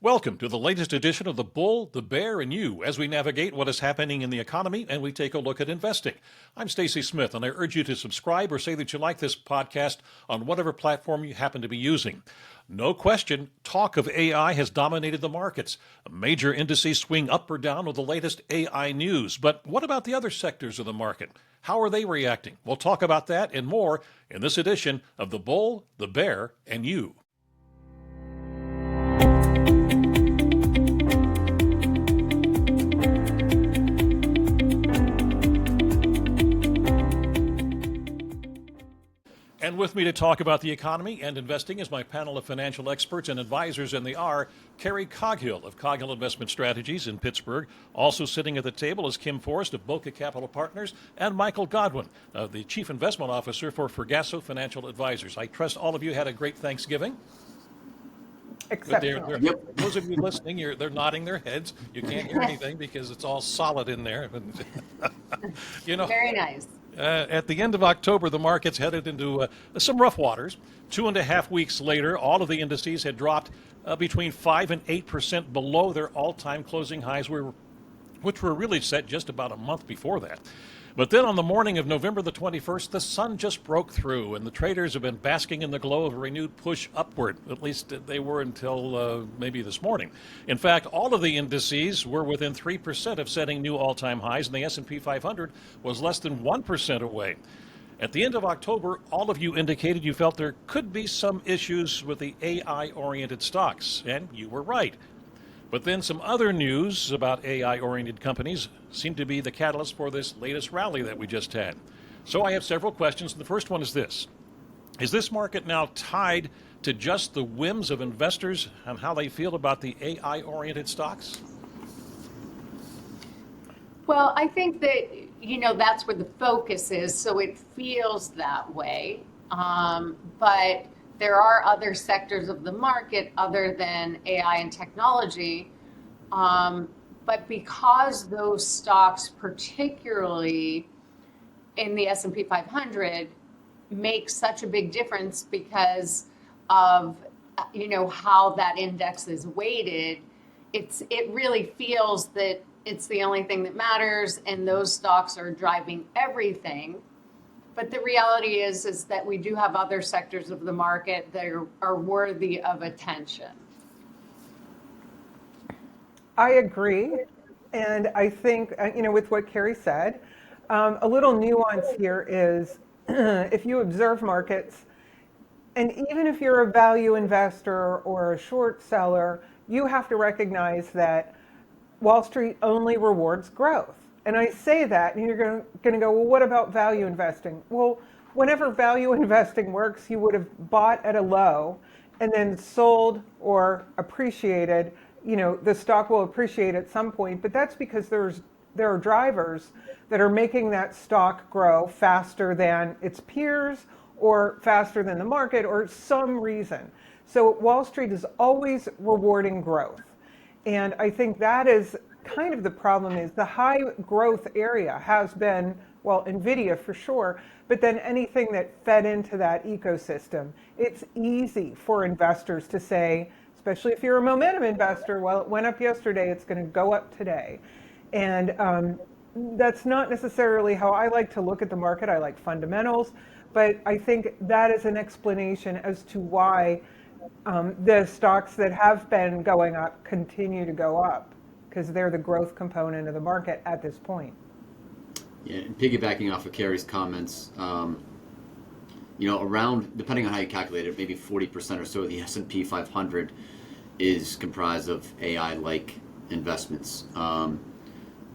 Welcome to the latest edition of The Bull, the Bear, and You as we navigate what is happening in the economy and we take a look at investing. I'm Stacy Smith, and I urge you to subscribe or say that you like this podcast on whatever platform you happen to be using. No question, talk of AI has dominated the markets. Major indices swing up or down with the latest AI news. But what about the other sectors of the market? How are they reacting? We'll talk about that and more in this edition of The Bull, the Bear, and You. And with me to talk about the economy and investing is my panel of financial experts and advisors, and they are Carrie Coghill of Coghill Investment Strategies in Pittsburgh. Also sitting at the table is Kim Forrest of Boca Capital Partners and Michael Godwin, the Chief Investment Officer for Fergasso Financial Advisors. I trust all of you had a great Thanksgiving. Exceptional. Yep. Those of you listening, they're nodding their heads. You can't hear anything because it's all solid in there. Very nice. At the end of October, the markets headed into some rough waters. 2.5 weeks later, all of the indices had dropped between 5 and 8% below their all-time closing highs, which were really set just about a month before that. But then on the morning of November the 21st, the sun just broke through, and the traders have been basking in the glow of a renewed push upward. At least they were until maybe this morning. In fact, all of the indices were within 3% of setting new all-time highs, and the S&P 500 was less than 1% away. At the end of October, all of you indicated you felt there could be some issues with the AI-oriented stocks, and you were right. But then some other news about AI-oriented companies seem to be the catalyst for this latest rally that we just had. So I have several questions. The first one is this. Is this market now tied to just the whims of investors and how they feel about the AI-oriented stocks? Well, I think that, that's where the focus is, so it feels that way. But there are other sectors of the market other than AI and technology. But because those stocks, particularly in the S&P 500, make such a big difference because of, how that index is weighted, it really feels that it's the only thing that matters, and those stocks are driving everything. But the reality is that we do have other sectors of the market that are worthy of attention. I agree. And I think, with what Carrie said, a little nuance here is if you observe markets, and even if you're a value investor or a short seller, you have to recognize that Wall Street only rewards growth. And I say that, and you're going to go, well, what about value investing? Well, whenever value investing works, you would have bought at a low and then sold or appreciated. The stock will appreciate at some point, but that's because there are drivers that are making that stock grow faster than its peers or faster than the market or some reason. So Wall Street is always rewarding growth. And I think that is kind of the problem is the high growth area has been, well, NVIDIA for sure, but then anything that fed into that ecosystem. It's easy for investors to say, especially if you're a momentum investor, well, it went up yesterday, it's going to go up today. And that's not necessarily how I like to look at the market. I like fundamentals, but I think that is an explanation as to why the stocks that have been going up continue to go up, because they're the growth component of the market at this point. Yeah, and piggybacking off of Carrie's comments, around, depending on how you calculate it, maybe 40% or so of the S&P 500 is comprised of AI-like investments.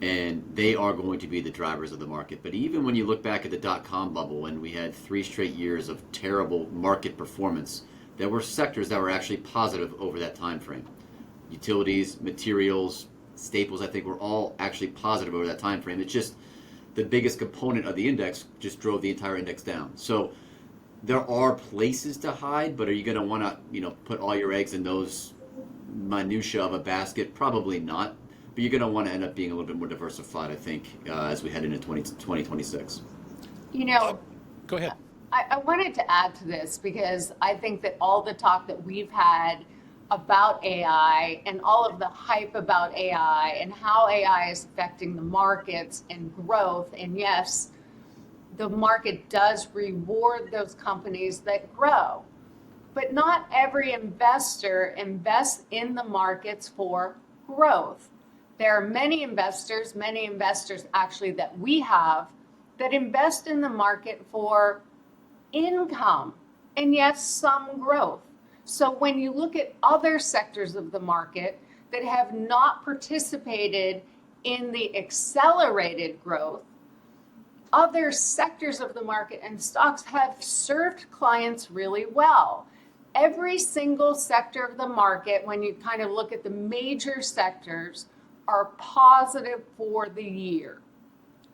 And they are going to be the drivers of the market. But even when you look back at the dot-com bubble, when we had 3 straight years of terrible market performance, there were sectors that were actually positive over that time frame. Utilities, materials, staples, I think were all actually positive over that time frame. It's just the biggest component of the index just drove the entire index down. So there are places to hide, but are you going to want to, put all your eggs in those minutia of a basket? Probably not. But you're going to want to end up being a little bit more diversified, I think, as we head into 2026. Go ahead. I wanted to add to this because I think that all the talk that we've had about AI and all of the hype about AI and how AI is affecting the markets and growth. And yes, the market does reward those companies that grow. But not every investor invests in the markets for growth. There are many investors actually that we have that invest in the market for income and yes, some growth. So when you look at other sectors of the market that have not participated in the accelerated growth, other sectors of the market and stocks have served clients really well. Every single sector of the market, when you kind of look at the major sectors, are positive for the year.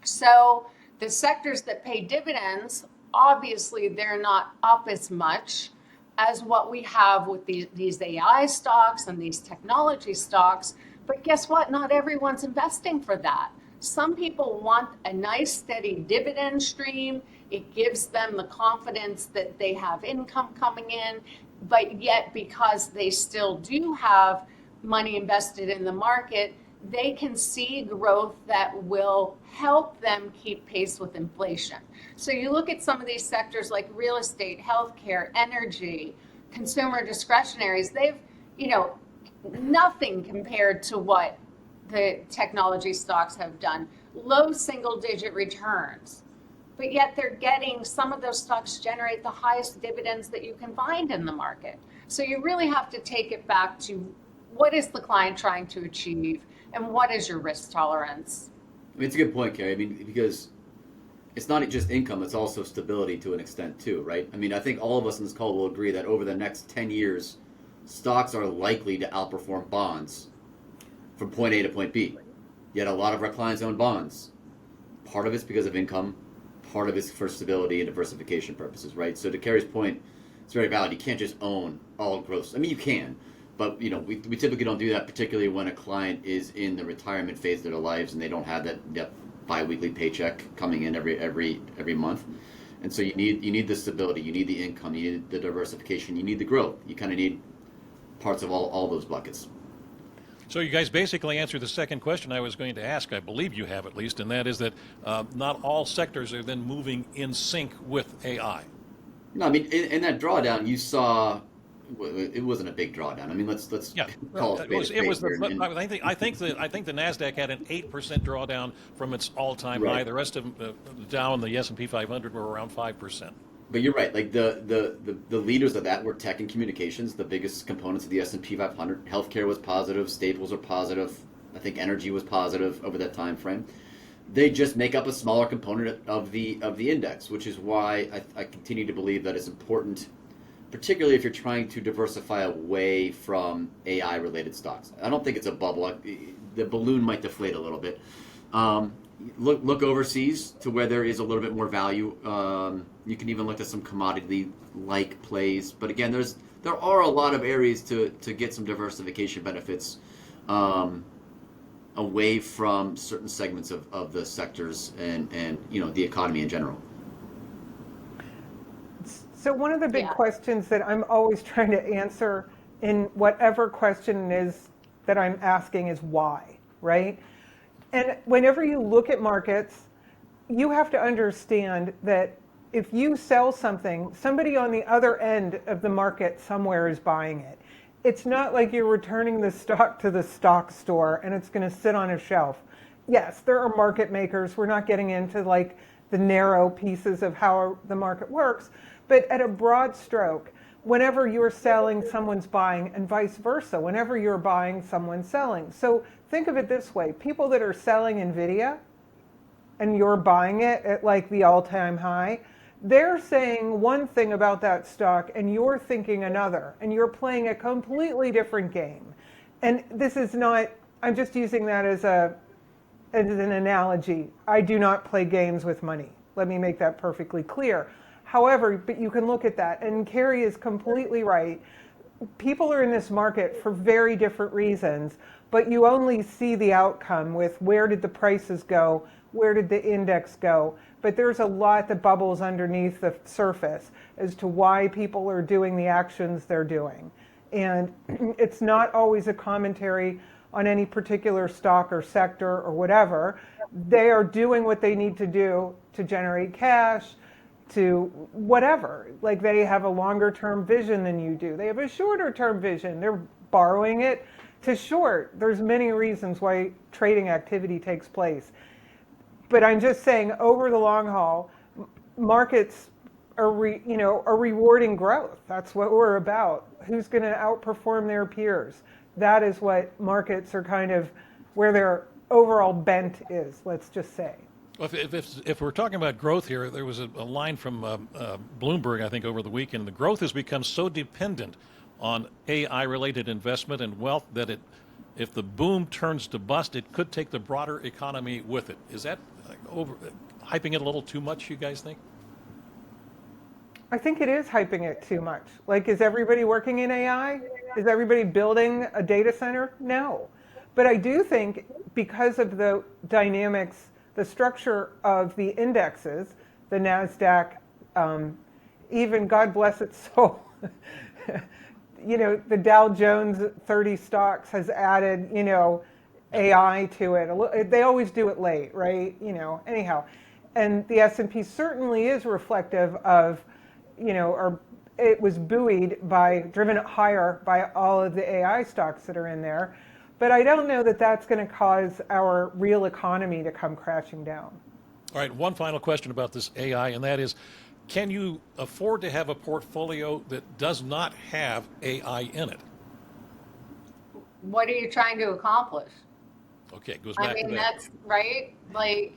So the sectors that pay dividends, obviously they're not up as much as what we have with these AI stocks and these technology stocks. But guess what? Not everyone's investing for that. Some people want a nice steady dividend stream. It gives them the confidence that they have income coming in, but yet because they still do have money invested in the market, they can see growth that will help them keep pace with inflation. So you look at some of these sectors like real estate, healthcare, energy, consumer discretionaries, they've, nothing compared to what the technology stocks have done. Low single-digit returns. But yet they're getting, some of those stocks generate the highest dividends that you can find in the market. So you really have to take it back to what is the client trying to achieve and what is your risk tolerance? I mean, it's a good point, Carrie. I mean, because it's not just income, it's also stability to an extent too, right? I mean, I think all of us in this call will agree that over the next 10 years, stocks are likely to outperform bonds from point A to point B. Yet a lot of our clients own bonds. Part of it's because of income, part of it's for stability and diversification purposes, right? So to Carrie's point, it's very valid. You can't just own all growth. I mean, you can, but we typically don't do that, particularly when a client is in the retirement phase of their lives and they don't have that bi-weekly paycheck coming in every month. And so you need the stability, you need the income, you need the diversification, you need the growth. You kind of need parts of all those buckets. So you guys basically answered the second question I was going to ask. I believe you have at least, and that is that not all sectors are then moving in sync with AI. No, I mean in that drawdown you saw it wasn't a big drawdown. I mean let's call it it was I think the Nasdaq had an 8% drawdown from its all-time high. The rest of them Dow and the S&P 500 were around 5%. But you're right. Like the leaders of that were tech and communications, the biggest components of the S&P 500. Healthcare was positive, staples are positive. I think energy was positive over that time frame. They just make up a smaller component of the index, which is why I continue to believe that it's important, particularly if you're trying to diversify away from AI-related stocks. I don't think it's a bubble. The balloon might deflate a little bit. Look overseas to where there is a little bit more value. You can even look at some commodity-like plays. But again, there are a lot of areas to get some diversification benefits away from certain segments of the sectors and the economy in general. So one of the big questions that I'm always trying to answer in whatever question is that I'm asking is why, right? And whenever you look at markets, you have to understand that if you sell something, somebody on the other end of the market somewhere is buying it. It's not like you're returning the stock to the stock store and it's going to sit on a shelf. Yes, there are market makers. We're not getting into like the narrow pieces of how the market works, but at a broad stroke, whenever you're selling, someone's buying, and vice versa. Whenever you're buying, someone's selling. So think of it this way. People that are selling NVIDIA and you're buying it at like the all-time high, they're saying one thing about that stock and you're thinking another, and you're playing a completely different game. And this is not, I'm just using that as an analogy. I do not play games with money. Let me make that perfectly clear. However, but you can look at that, and Carrie is completely right. People are in this market for very different reasons, but you only see the outcome with where did the prices go, where did the index go. But there's a lot that bubbles underneath the surface as to why people are doing the actions they're doing. And it's not always a commentary on any particular stock or sector or whatever. They are doing what they need to do to generate cash, to whatever. Like they have a longer term vision than you do. They have a shorter term vision. They're borrowing it to short. There's many reasons why trading activity takes place. But I'm just saying, over the long haul, markets are rewarding growth. That's what we're about. Who's going to outperform their peers? That is what markets are kind of where their overall bent is. Let's just say. Well, if we're talking about growth here, there was a line from Bloomberg, I think, over the weekend. The growth has become so dependent on AI-related investment and wealth that if the boom turns to bust, it could take the broader economy with it. Is that hyping it a little too much, you guys think? I think it is hyping it too much. Like, is everybody working in AI? Is everybody building a data center? No. But I do think because of the dynamics, the structure of the indexes, the NASDAQ, even God bless its soul, the Dow Jones 30 stocks has added, AI to it. They always do it late, right? Anyhow. And the S&P certainly is reflective of, or it was driven higher by all of the AI stocks that are in there. But I don't know that that's going to cause our real economy to come crashing down. All right, one final question about this AI, and that is, can you afford to have a portfolio that does not have AI in it? What are you trying to accomplish? Okay, it goes back to that. That's right. Like,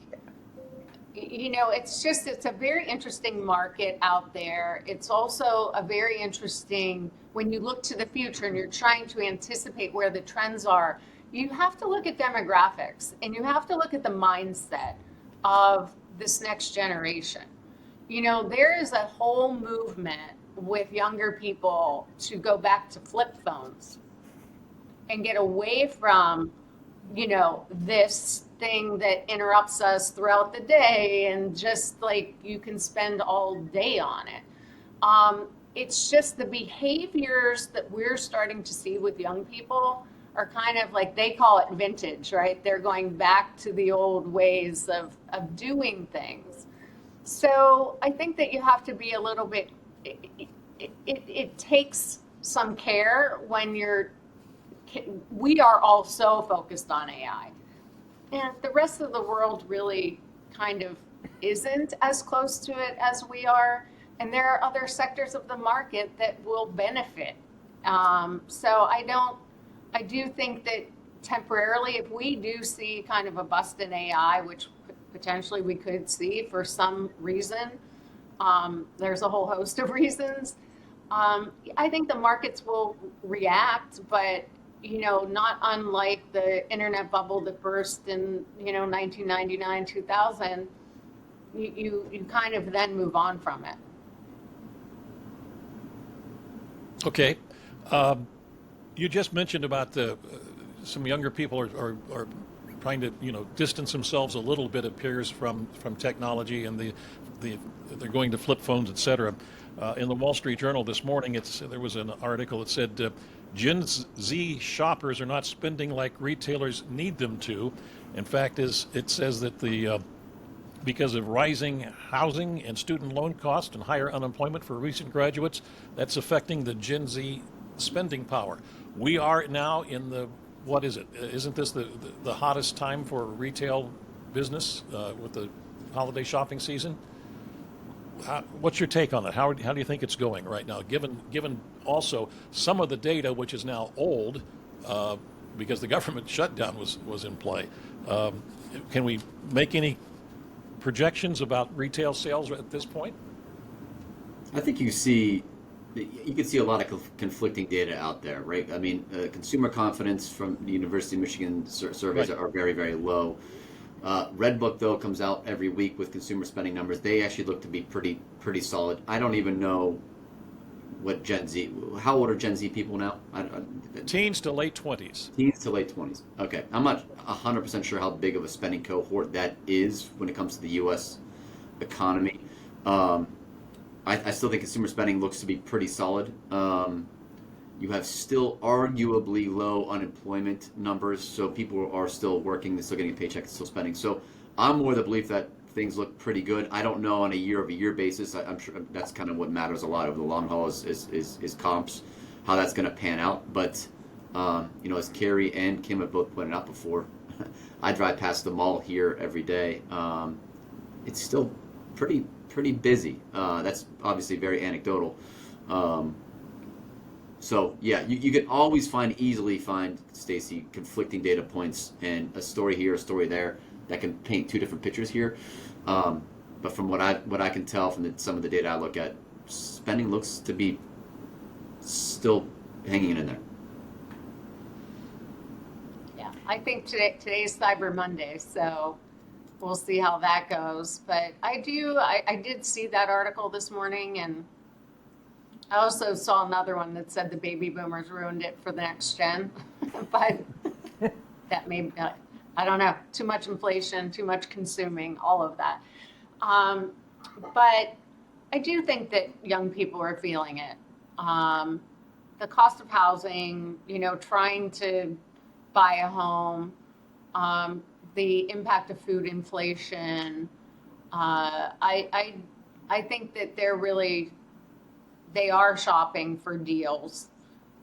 it's a very interesting market out there. It's also a very interesting, when you look to the future and you're trying to anticipate where the trends are, you have to look at demographics and you have to look at the mindset of this next generation. There is a whole movement with younger people to go back to flip phones and get away from this thing that interrupts us throughout the day and just like you can spend all day on it. It's just the behaviors that we're starting to see with young people are kind of like, they call it vintage, right? They're going back to the old ways of doing things. So I think that you have to be a little bit, it takes some care when we are all so focused on AI. And the rest of the world really kind of isn't as close to it as we are. And there are other sectors of the market that will benefit. So I do think that temporarily, if we do see kind of a bust in AI, which potentially we could see for some reason, there's a whole host of reasons. I think the markets will react, but not unlike the internet bubble that burst in 1999, 2000, you kind of then move on from it. Okay. You just mentioned about some younger people are trying to distance themselves a little bit, it appears, from technology, and they're going to flip phones, etc. In the Wall Street Journal this morning, there was an article that said Gen Z shoppers are not spending like retailers need them to. In fact, it says that because of rising housing and student loan costs and higher unemployment for recent graduates, that's affecting the Gen Z spending power. We are now in what is it? Isn't this the hottest time for retail business with the holiday shopping season? What's your take on that? How do you think it's going right now, given also some of the data, which is now old because the government shutdown was in play? Can we make any projections about retail sales at this point? I think you can see a lot of conflicting data out there, right? I mean, consumer confidence from the University of Michigan surveys Right. are very, very low. Redbook, though, comes out every week with consumer spending numbers. They actually look to be pretty solid. I don't even know what how old are Gen Z people now? Teens to late 20s. Teens to late 20s. Okay. I'm not 100% sure how big of a spending cohort that is when it comes to the U.S. economy. I still think consumer spending looks to be pretty solid. You have still arguably low unemployment numbers, so people are still working, they're still getting a paycheck, still spending. So I'm more the belief that things look pretty good. I don't know on a year-over-year basis. I'm sure that's kind of what matters a lot over the long haul is comps, how that's going to pan out. But as Carrie and Kim have both pointed out before, I drive past the mall here every day. It's still pretty busy. That's obviously very anecdotal. So yeah, you can always easily find, Stacy, conflicting data points and a story here, a story there that can paint two different pictures here. But from what I can tell from some of the data I look at, spending looks to be still hanging in there. Yeah, I think today's Cyber Monday, so we'll see how that goes. But I did see that article this morning, and I also saw another one that said the baby boomers ruined it for the next gen. But that may, I don't know, too much inflation, too much consuming, all of that. But I do think that young people are feeling it. The cost of housing, trying to buy a home, the impact of food inflation. I think that they are shopping for deals.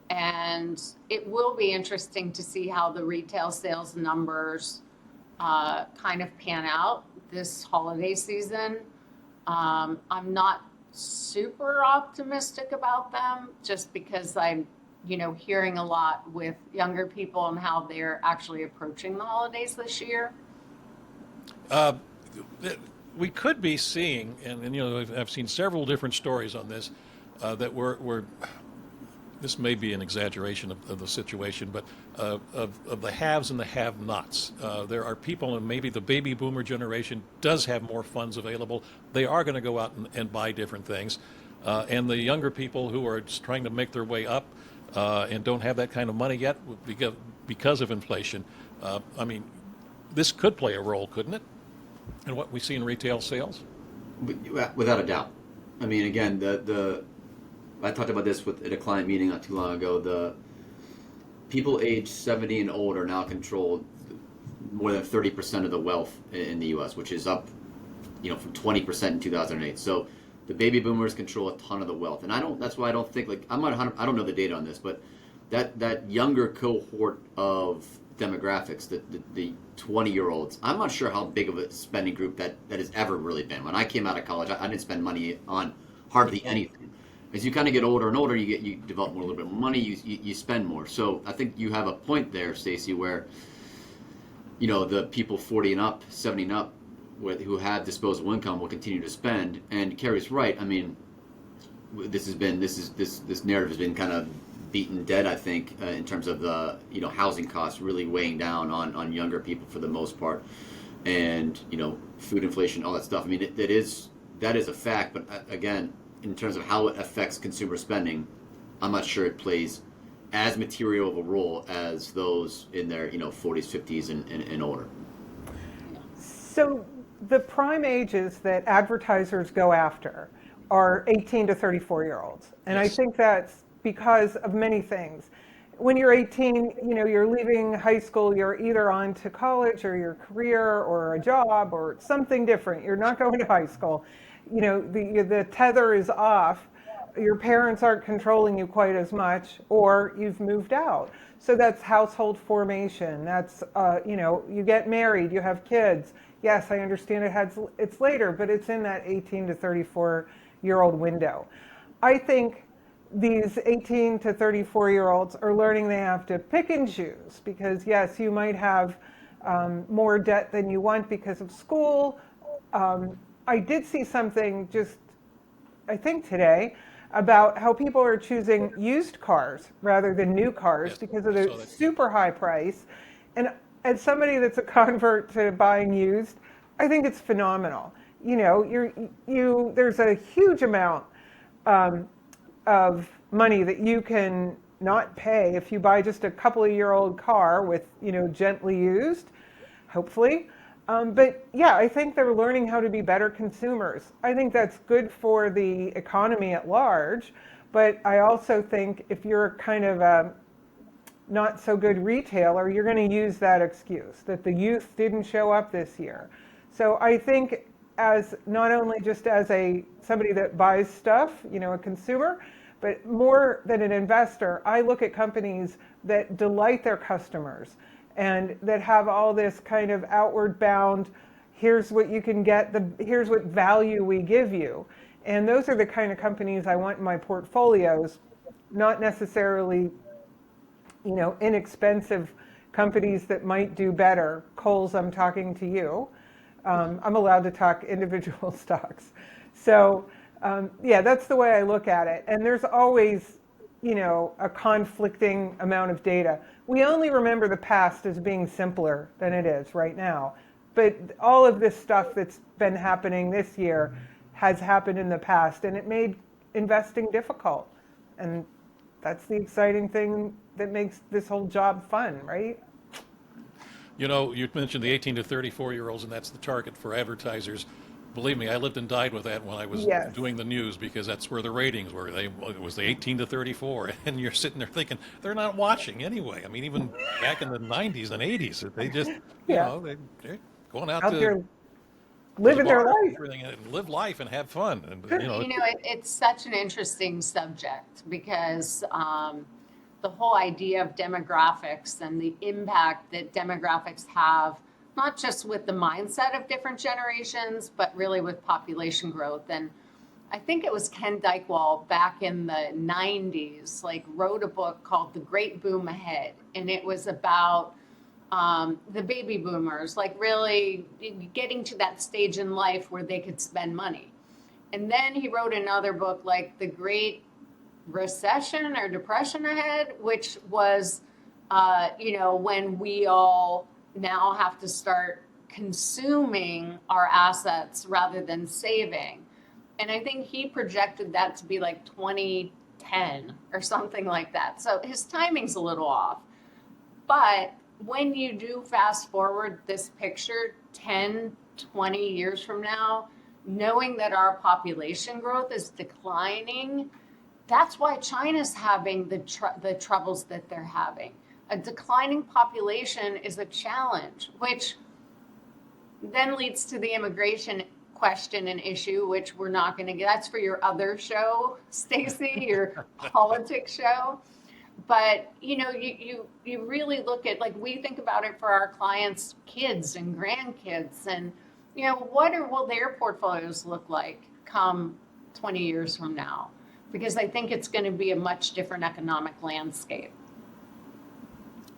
And it will be interesting to see how the retail sales numbers kind of pan out this holiday season. I'm not super optimistic about them just because I'm, hearing a lot with younger people and how they're actually approaching the holidays this year. We could be seeing, and I've seen several different stories on this, that we're this may be an exaggeration of the situation, but of the haves and the have-nots. There are people, and maybe the baby boomer generation does have more funds available. They are going to go out and buy different things. And the younger people who are just trying to make their way up and don't have that kind of money yet because of inflation. This could play a role, couldn't it, in what we see in retail sales? Without a doubt. Again, I talked about this at a client meeting not too long ago. The people aged 70 and older now control more than 30% of the wealth in the U.S., which is up, from 20% in 2008. So the baby boomers control a ton of the wealth, and that's why I don't think I don't know the data on this, but that younger cohort of demographics, the 20-year-olds, I'm not sure how big of a spending group that has ever really been. When I came out of college, I didn't spend money on hardly anything. As you kind of get older and older, you develop a little bit more money, you spend more. So I think you have a point there, Stacy, where the people 40 and up, 70 and up, who have disposable income will continue to spend. And Carrie's right. This narrative has been kind of beaten dead, I think, in terms of the housing costs really weighing down on younger people for the most part, and food inflation, all that stuff. That is a fact, but again, in terms of how it affects consumer spending, I'm not sure it plays as material of a role as those in their 40s, 50s, and older. So the prime ages that advertisers go after are 18 to 34-year-olds. And Yes. I think that's because of many things. When you're 18, you're leaving high school, you're either on to college or your career or a job or something different. You're not going to high school. The tether is off. Your parents aren't controlling you quite as much, or you've moved out. So that's household formation. That's, you get married, you have kids. Yes, I understand it's later, but it's in that 18 to 34-year-old window. I think these 18 to 34-year-olds are learning they have to pick and choose because, yes, you might have more debt than you want because of school. I did see something I think today, about how people are choosing used cars rather than new cars because of the super high price. And as somebody that's a convert to buying used, I think it's phenomenal. There's a huge amount of money that you can not pay if you buy just a couple of year old car with, gently used, hopefully. But yeah, I think they're learning how to be better consumers. I think that's good for the economy at large, But I also think if you're kind of a not so good retailer, you're going to use that excuse that the youth didn't show up this year. So I think as not only just as a somebody that buys stuff, a consumer, but more than an investor, I look at companies that delight their customers and that have all this kind of outward bound, here's what you can get, here's what value we give you. And those are the kind of companies I want in my portfolios, not necessarily inexpensive companies that might do better. Kohl's, I'm talking to you. I'm allowed to talk individual stocks. So yeah, that's the way I look at it. And there's always, a conflicting amount of data. We only remember the past as being simpler than it is right now. But all of this stuff that's been happening this year has happened in the past, and it made investing difficult. And that's the exciting thing that makes this whole job fun, right? You mentioned the 18 to 34-year-olds, and that's the target for advertisers. Believe me, I lived and died with that when I was Yes. doing the news, because that's where the ratings were. It was the 18 to 34, and you're sitting there thinking, they're not watching anyway. I mean, even back in the 90s and 80s, they just, Yeah. they're going out Out to there the living their bar life. and live life and have fun. And, It's such an interesting subject because the whole idea of demographics and the impact that demographics have, not just with the mindset of different generations, but really with population growth. And I think it was Ken Dykewald back in the 90s, wrote a book called The Great Boom Ahead. And it was about the baby boomers, really getting to that stage in life where they could spend money. And then he wrote another book like The Great Recession or Depression Ahead, which was, when we all now have to start consuming our assets rather than saving. And I think he projected that to be 2010 or something like that. So his timing's a little off. But when you do fast forward this picture 10, 20 years from now, knowing that our population growth is declining, that's why China's having the troubles that they're having. A declining population is a challenge, which then leads to the immigration question and issue, which we're not going to get. That's for your other show, Stacey, your politics show. But you really look at, we think about it for our clients' kids and grandkids, and what will their portfolios look like come 20 years from now? Because I think it's going to be a much different economic landscape.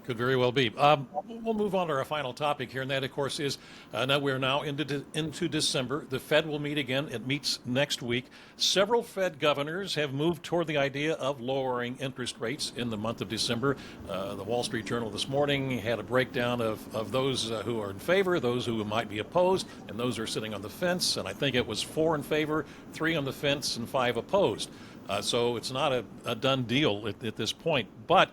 Could very well be. We'll move on to our final topic here, and that, of course, is now we're now into December. The Fed will meet again. It meets next week. Several Fed governors have moved toward the idea of lowering interest rates in the month of December. The Wall Street Journal this morning had a breakdown of those who are in favor, those who might be opposed, and those who are sitting on the fence. And I think it was 4 in favor, 3 on the fence, and 5 opposed. So it's not a done deal at this point. But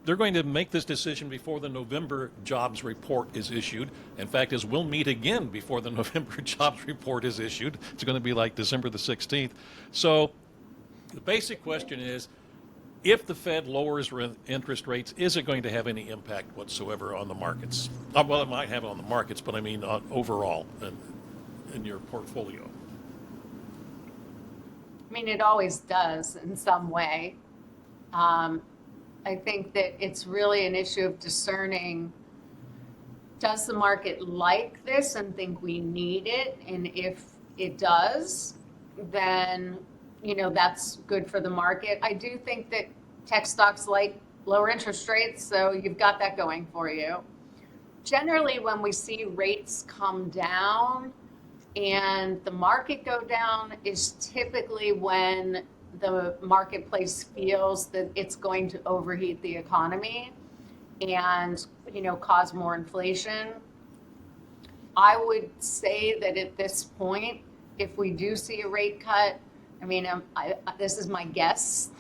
they're going to make this decision before the November jobs report is issued. In fact, as we'll meet again before the November jobs report is issued, it's going to be like December the 16th. So the basic question is, if the Fed lowers interest rates, is it going to have any impact whatsoever on the markets? Well, it might have on the markets, but I mean overall in your portfolio. I mean, it always does in some way. I think that it's really an issue of discerning, does the market like this and think we need it? And if it does, then, that's good for the market. I do think that tech stocks like lower interest rates, so you've got that going for you. Generally, when we see rates come down and the market go down is typically when the marketplace feels that it's going to overheat the economy and cause more inflation. I would say that at this point, if we do see a rate cut, this is my guess.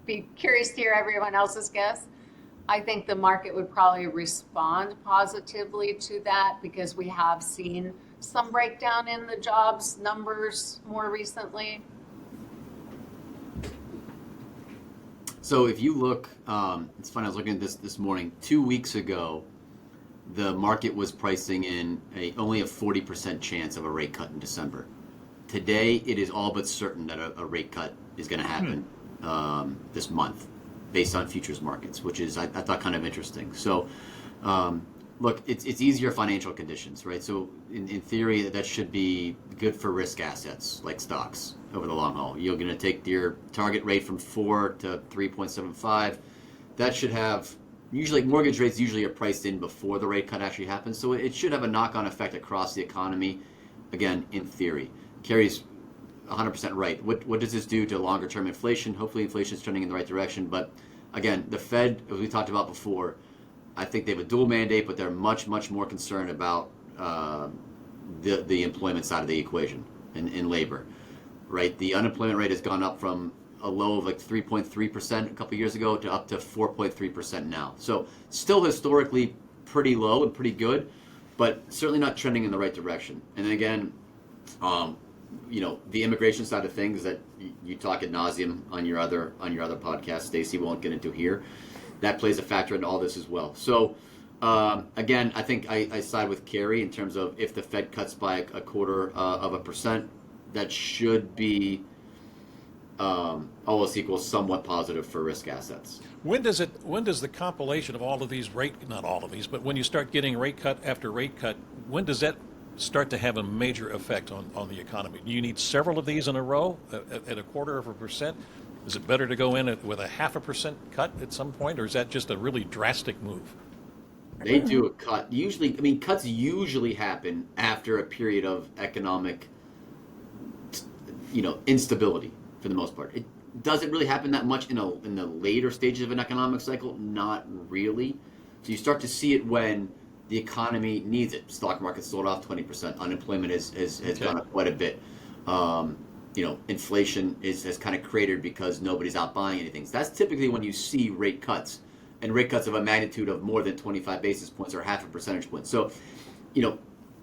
Be curious to hear everyone else's guess. I think the market would probably respond positively to that because we have seen some breakdown in the jobs numbers more recently. So if you look, it's funny, I was looking at this morning. 2 weeks ago, the market was pricing in only a 40% chance of a rate cut in December. Today, it is all but certain that a rate cut is going to happen this month, based on futures markets, which is I thought kind of interesting. So, look, it's easier financial conditions, right? So in theory, that should be good for risk assets like stocks over the long haul. You're going to take your target rate from 4 to 3.75. That should have, usually mortgage rates usually are priced in before the rate cut actually happens. So it should have a knock-on effect across the economy, again, in theory. Carrie's 100% right. What does this do to longer-term inflation? Hopefully inflation is trending in the right direction. But again, the Fed, as we talked about before, I think they have a dual mandate, but they're much, much more concerned about the employment side of the equation and labor, right? The unemployment rate has gone up from a low of like 3.3% a couple years ago to up to 4.3% now. So still historically pretty low and pretty good, but certainly not trending in the right direction. And then again, the immigration side of things that you talk ad nauseum on your other podcast, Stacey won't get into here. That plays a factor in all this as well. So again, I think I side with Carrie in terms of if the Fed cuts by a quarter of a percent, that should be all else equal somewhat positive for risk assets. When does the compilation of all of these not all of these, but when you start getting rate cut after rate cut, when does that start to have a major effect on the economy? Do you need several of these in a row at a quarter of a percent? Is it better to go in with a 0.5% cut at some point, or is that just a really drastic move? They do a cut. Usually, cuts usually happen after a period of economic, instability for the most part. Does it really happen that much in the later stages of an economic cycle? Not really. So you start to see it when the economy needs it. Stock market sold off 20%. Unemployment has gone up quite a bit. Inflation has kind of cratered because nobody's out buying anything. So that's typically when you see rate cuts, and rate cuts of a magnitude of more than 25 basis points or 0.5 percentage point. So,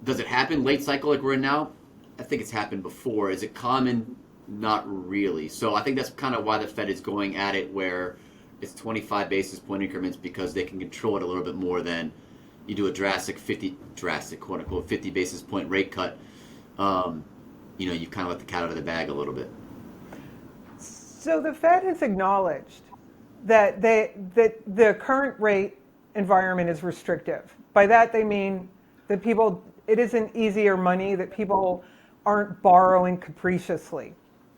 does it happen late cycle like we're in now? I think it's happened before. Is it common? Not really. So I think that's kind of why the Fed is going at it where it's 25 basis point increments, because they can control it a little bit more than you do a drastic quote unquote 50 basis point rate cut. You've kind of let the cat out of the bag a little bit. So the Fed has acknowledged that the current rate environment is restrictive. By that they mean that it isn't easier money, that people aren't borrowing capriciously.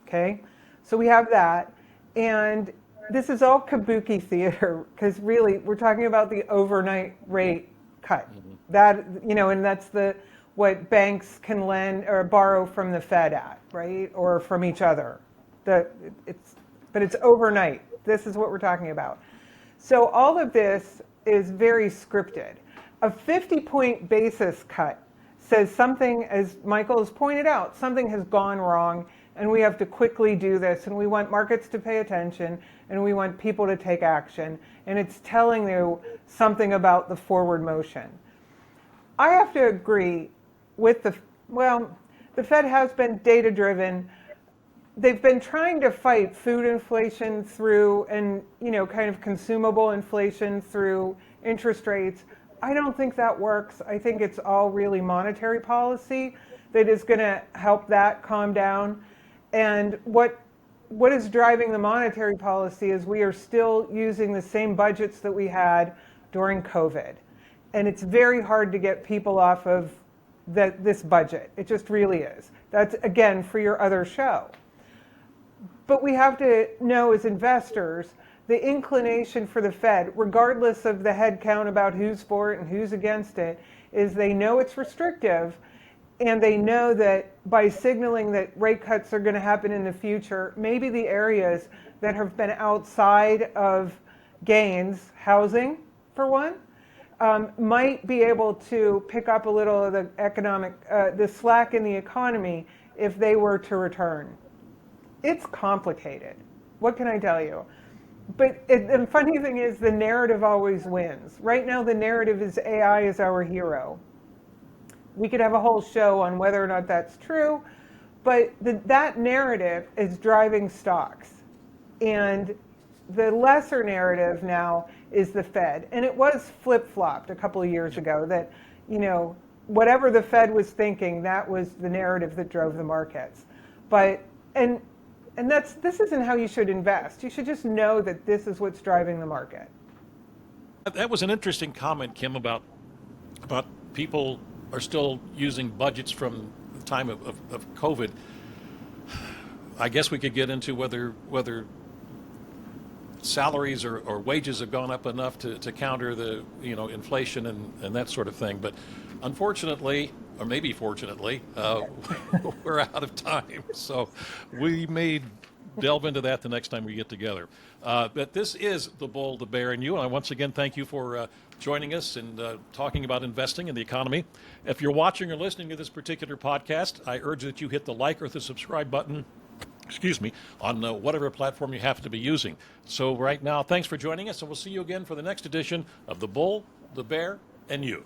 Okay? So we have that. And this is all kabuki theater, because really we're talking about the overnight rate cut. Mm-hmm. That, and that's what banks can lend or borrow from the Fed at, right? Or from each other. But it's overnight. This is what we're talking about. So all of this is very scripted. A 50-point basis cut says something, as Michael has pointed out, something has gone wrong, and we have to quickly do this, and we want markets to pay attention, and we want people to take action, and it's telling you something about the forward motion. I have to agree with the Fed has been data-driven. They've been trying to fight food inflation through, and kind of consumable inflation through interest rates. I don't think that works. I think it's all really monetary policy that is going to help that calm down. And what is driving the monetary policy is we are still using the same budgets that we had during COVID. And it's very hard to get people off of this budget. It just really is. That's, again, for your other show. But we have to know as investors, the inclination for the Fed, regardless of the head count about who's for it and who's against it, is they know it's restrictive, and they know that by signaling that rate cuts are going to happen in the future, maybe the areas that have been outside of gains, housing for one, might be able to pick up a little of the the slack in the economy if they were to return. It's complicated. What can I tell you? But the funny thing is, the narrative always wins. Right now, the narrative is AI is our hero. We could have a whole show on whether or not that's true, but that narrative is driving stocks. And the lesser narrative now is the Fed. And it was flip-flopped a couple of years ago that, whatever the Fed was thinking, that was the narrative that drove the markets. But, and this isn't how you should invest. You should just know that this is what's driving the market. That was an interesting comment, Kim, about people are still using budgets from the time of COVID. I guess we could get into whether salaries or wages have gone up enough to counter the inflation and that sort of thing. But unfortunately, or maybe fortunately, we're out of time. So we may delve into that the next time we get together. But this is The Bull, the Bear, and You. And I once again thank you for joining us and talking about investing in the economy. If you're watching or listening to this particular podcast, I urge that you hit the like or the subscribe button, on whatever platform you happen to be using. So right now, thanks for joining us, and we'll see you again for the next edition of The Bull, the Bear, and You.